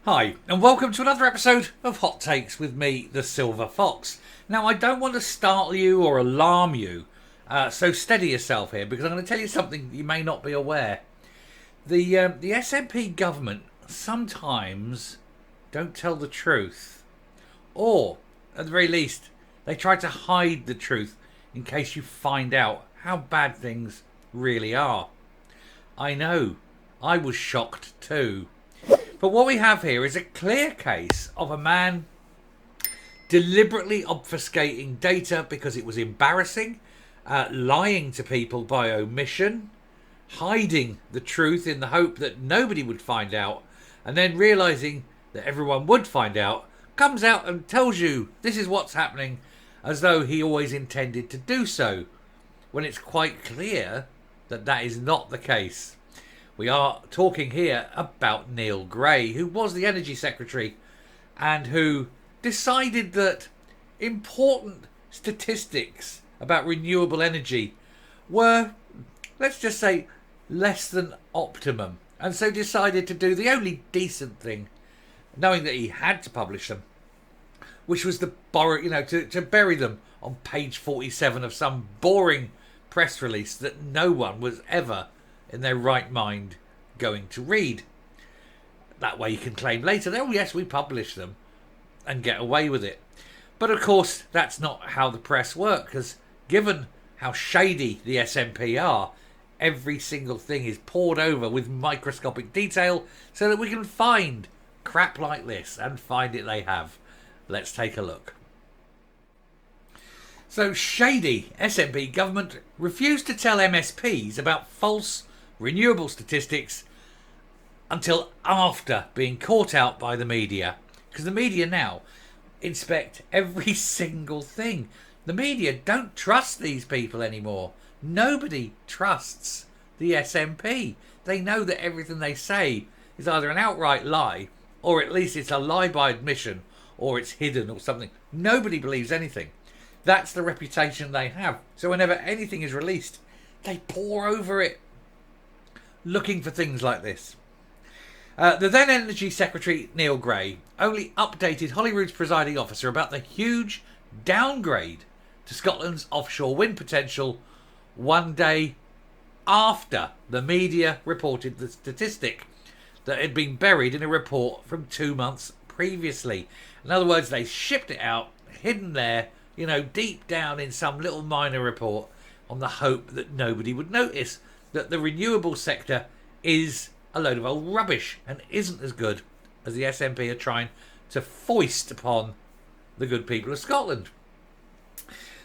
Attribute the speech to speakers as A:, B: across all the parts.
A: Hi, and welcome to another episode of Hot Takes with me, the Silver Fox. Now, I don't want to startle you or alarm you, so steady yourself here, because I'm going to tell you something you may not be aware. The SNP government sometimes don't tell the truth, or at the very least, they try to hide the truth in case you find out how bad things really are. I know, I was shocked too. But what we have here is a clear case of a man deliberately obfuscating data because it was embarrassing, lying to people by omission, hiding the truth in the hope that nobody would find out, and then realising that everyone would find out, comes out and tells you this is what's happening as though he always intended to do so, when it's quite clear that that is not the case. We are talking here about Neil Gray, who was the Energy Secretary and who decided that important statistics about renewable energy were, let's just say, less than optimum, and so decided to do the only decent thing, knowing that he had to publish them, which was to bury them on page 47 of some boring press release that no one was ever in their right mind going to read. That way you can claim later, oh yes, we published them, and get away with it. But of course, that's not how the press work, because given how shady the SNP are, every single thing is poured over with microscopic detail so that we can find crap like this, and find it they have. Let's take a look. So, shady SNP government refused to tell MSPs about false renewable statistics until after being caught out by the media. Because the media now inspect every single thing. The media don't trust these people anymore. Nobody trusts the SNP. They know that everything they say is either an outright lie, or at least it's a lie by admission, or it's hidden or something. Nobody believes anything. That's the reputation they have. So whenever anything is released, they pour over it, looking for things like this. The then Energy Secretary, Neil Gray, only updated Holyrood's presiding officer about the huge downgrade to Scotland's offshore wind potential one day after the media reported the statistic that had been buried in a report from 2 months previously. In other words, they shipped it out, hidden there, deep down in some little minor report, on the hope that nobody would notice that the renewable sector is a load of old rubbish and isn't as good as the SNP are trying to foist upon the good people of Scotland.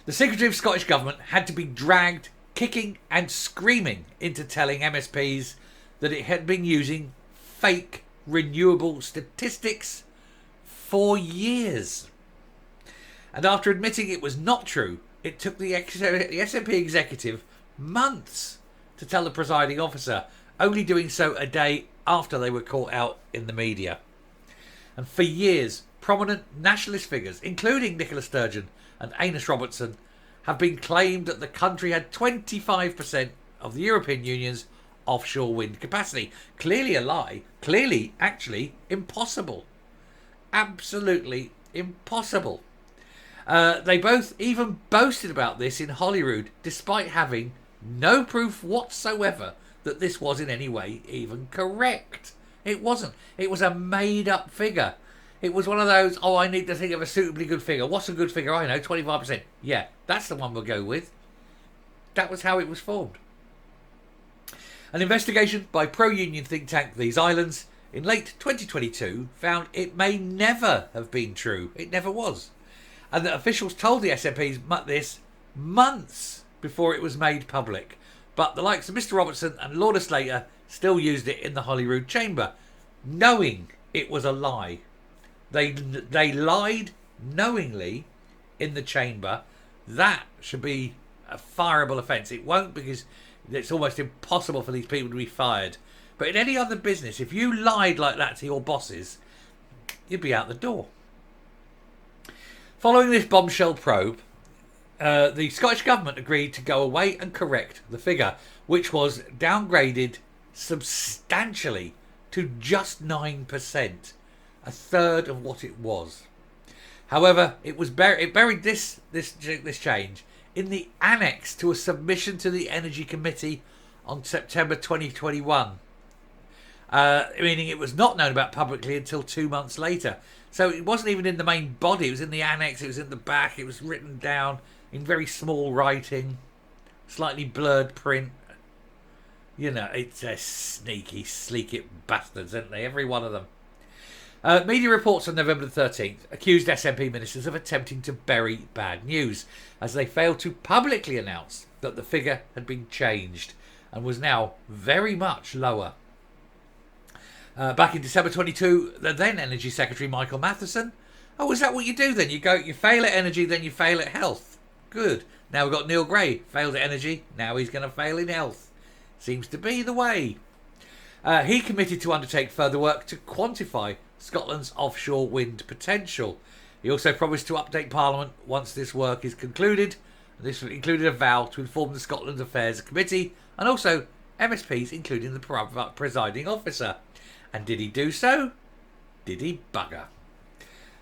A: The Secretary of Scottish Government had to be dragged kicking and screaming into telling MSPs that it had been using fake renewable statistics for years. And after admitting it was not true, it took the SNP executive months to tell the presiding officer, only doing so a day after they were caught out in the media. And for years, prominent nationalist figures, including Nicola Sturgeon and Anus Robertson, have been claimed that the country had 25% of the European Union's offshore wind capacity. Clearly a lie. Clearly, actually, impossible. Absolutely impossible. They both even boasted about this in Holyrood, despite having no proof whatsoever that this was in any way even correct. It wasn't. It was a made-up figure. It was one of those, I need to think of a suitably good figure. What's a good figure? I know, 25%. Yeah, that's the one we'll go with. That was how it was formed. An investigation by pro-union think tank These Islands in late 2022 found it may never have been true. It never was. And that officials told the SNPs this months before it was made public. But the likes of Mr. Robertson and Lorna Slater still used it in the Holyrood chamber, knowing it was a lie. They lied knowingly in the chamber. That should be a fireable offence. It won't, because it's almost impossible for these people to be fired. But in any other business, if you lied like that to your bosses, you'd be out the door. Following this bombshell probe, the Scottish Government agreed to go away and correct the figure, which was downgraded substantially to just 9%. a third of what it was. However, it buried this change in the annex to a submission to the Energy Committee on September 2021, meaning it was not known about publicly until 2 months later. So it wasn't even in the main body, it was in the annex, it was in the back, it was written down in very small writing, slightly blurred print. You know, it's a sneaky, sleek bastards, aren't they? Every one of them. Media reports on November the 13th accused SNP ministers of attempting to bury bad news, as they failed to publicly announce that the figure had been changed and was now very much lower. Back in December 22, the then Energy Secretary Michael Matheson. Oh, is that what you do then? You fail at energy, then you fail at health. Good. Now we've got Neil Gray, failed at energy, now he's going to fail in health. Seems to be the way. He committed to undertake further work to quantify Scotland's offshore wind potential. He also promised to update Parliament once this work is concluded. This included a vow to inform the Scotland Affairs Committee and also MSPs, including the presiding officer. And did he do so? Did he bugger?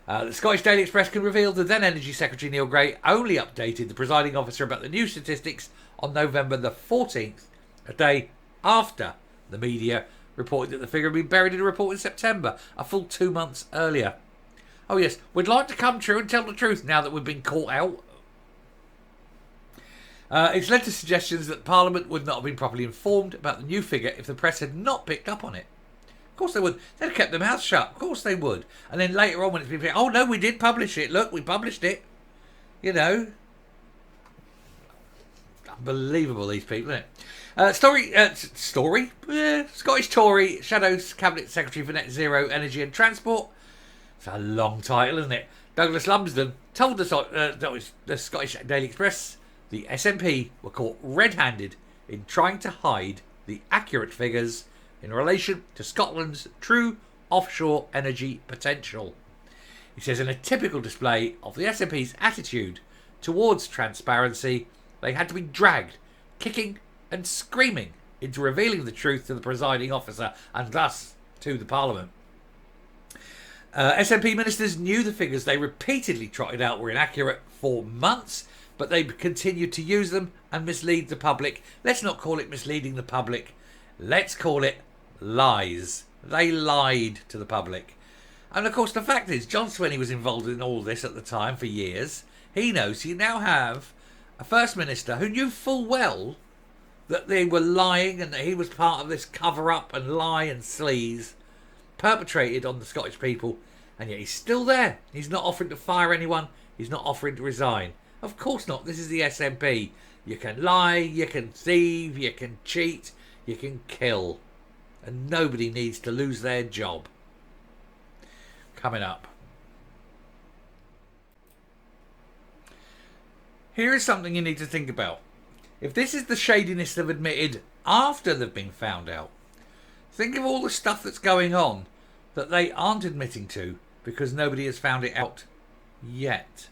A: The Scottish Daily Express can reveal the then Energy Secretary Neil Gray only updated the presiding officer about the new statistics on November the 14th, a day after the media reported that the figure had been buried in a report in September, a full 2 months earlier. Oh yes, we'd like to come true and tell the truth now that we've been caught out. It's led to suggestions that Parliament would not have been properly informed about the new figure if the press had not picked up on it. Of course they would. They'd have kept their mouths shut. Of course they would. And then later on when it's been said, oh no, we did publish it. Look, we published it. You know. Unbelievable, these people, isn't it? Scottish Tory shadows Cabinet Secretary for Net Zero, Energy and Transport. It's a long title, isn't it? Douglas Lumsden told the Scottish Daily Express the SNP were caught red-handed in trying to hide the accurate figures in relation to Scotland's true offshore energy potential. He says in a typical display of the SNP's attitude towards transparency, they had to be dragged, kicking and screaming, into revealing the truth to the presiding officer and thus to the Parliament. SNP ministers knew the figures they repeatedly trotted out were inaccurate for months, but they continued to use them and mislead the public. Let's not call it misleading the public. Let's call it lies. They lied to the public. And of course the fact is, John Swinney was involved in all this at the time for years. He knows. You now have a First Minister who knew full well that they were lying and that he was part of this cover-up and lie and sleaze perpetrated on the Scottish people, and yet he's still there. He's not offering to fire anyone. He's not offering to resign. Of course not. This is the SNP. You can lie, you can thieve, you can cheat, you can kill. And nobody needs to lose their job. Coming up. Here is something you need to think about. If this is the shadiness they've admitted after they've been found out, think of all the stuff that's going on that they aren't admitting to because nobody has found it out yet.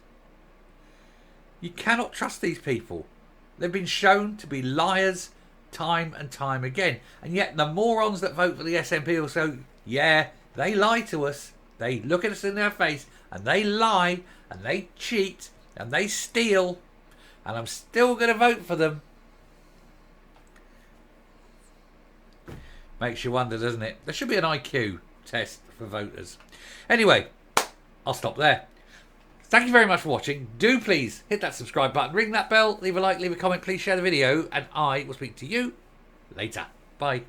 A: You cannot trust these people. They've been shown to be liars time and time again. And yet the morons that vote for the SNP will say, yeah, they lie to us. They look at us in their face and they lie and they cheat and they steal. And I'm still going to vote for them. Makes you wonder, doesn't it? There should be an IQ test for voters. Anyway, I'll stop there. Thank you very much for watching. Do please hit that subscribe button, ring that bell, leave a like, leave a comment, please share the video, and I will speak to you later. Bye.